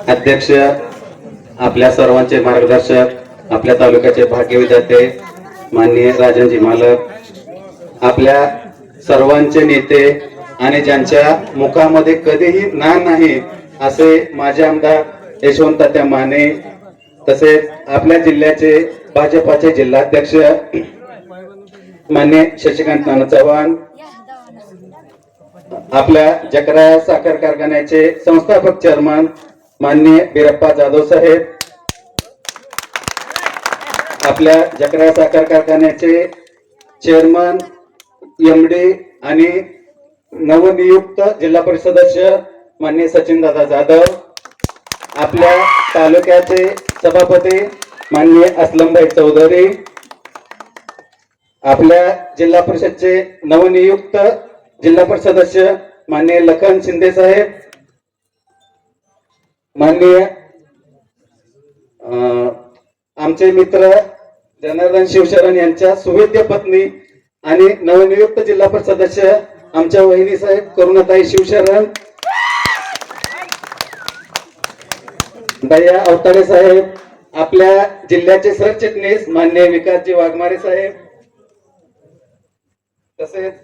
अध्यक्ष, आपल्या सर्वांचे मार्गदर्शक, आपल्या तालुक्याचे भाग्यविधाते माननीय राजनजी मालक, आपल्या सर्वांचे नेते आणि ज्यांच्या मुखामध्ये कधीही ना नाही असे माझे आमदार यशवंत तात्या माने, तसेच आपल्या जिल्ह्याचे भाजपाचे जिल्हाध्यक्ष मान्य शशिकांत नाना चव्हाण, आपल्या जकरा साखर कारखान्याचे संस्थापक चेअरमन माननीय बिरप्पा जाधव साहेब, आपल्या जकरा साखर कारखान्याचे चेअरमन एमडी आणि नवनियुक्त जिल्हा परिषद सदस्य माननीय सचिन दादा जाधव, आपल्या तालुक्याचे सभापती माननीय असलमभाई चौधरी, आपल्या जिल्हा परिषदचे नवनियुक्त जिल्हा परिषद सदस्य माननीय लखन शिंदे साहेब, माननीय आमचे मित्र जनार्दन शिवशरण यांच्या सुवेद्य पत्नी आणि नवनियुक्त जिल्हा परिषद सदस्य आमच्या वहिनी साहेब करुणाताई शिवशरण, दया अवताडे साहेब, आपल्या जिल्ह्याचे सरचिटणीस माननीय विकासजी वाघमारे साहेब, तसेच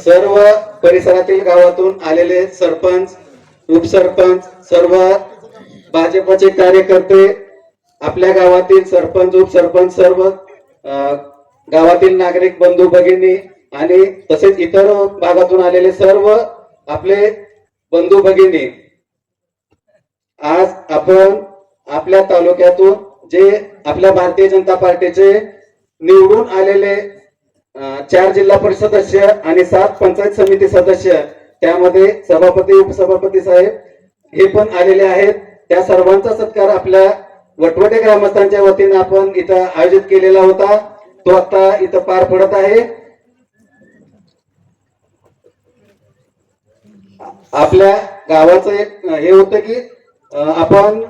सर्व परिसरातील गावातून आलेले सरपंच, उपसरपंच, सर्व भाजपचे कार्यकर्ते, आपल्या गावातील सरपंच, उपसरपंच, सर्व गावातील नागरिक बंधू भगिनी आणि तसेच इतर भागातून आलेले सर्व आपले बंधू भगिनी, आज आपण आपल्या तालुक्यातून जे आपल्या भारतीय जनता पार्टीचे निवडून आलेले 4 जिल्हा परिषद सदस्य आणि 7 पंचायत समिती सदस्य, त्यामध्ये सभापती, उपसभापती साहेब हे पण आलेले आहेत. त्या सर्वांचा सत्कार आपल्या वटवटे ग्रामस्थांच्या वतीने आपण इथं आयोजित केलेला होता, तो आता इथं पार पडत आहे. आपल्या गावाचं एक हे होतं की आपण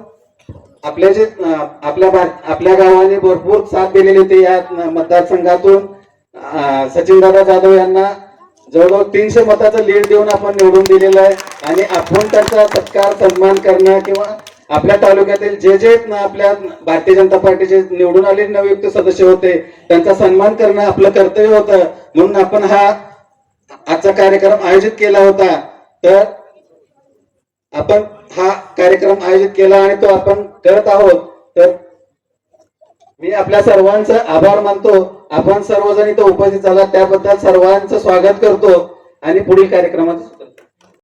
आपल्या गावाने भरपूर साथ दिलेली होती. या मतदारसंघातून सचिनदादा जाधव यांना जवळजवळ 300 मताचं लीड देऊन आपण निवडून दिलेलं आहे आणि आपण त्यांचा सत्कार सन्मान करणं किंवा आपल्या तालुक्यातील जे आपल्या भारतीय जनता पार्टीचे निवडून आलेले नवयुक्त सदस्य होते त्यांचा सन्मान करणं आपलं कर्तव्य होतं, म्हणून आपण हा आजचा कार्यक्रम आयोजित केला होता. तर आपण हा कार्यक्रम आयोजित केला आणि तो आपण करत आहोत. तर मी आपल्या सर्वांचं आभार मानतो. आपण सर्वजण इथं उपस्थित झाला त्याबद्दल सर्वांचं स्वागत करतो आणि पुढील कार्यक्रमात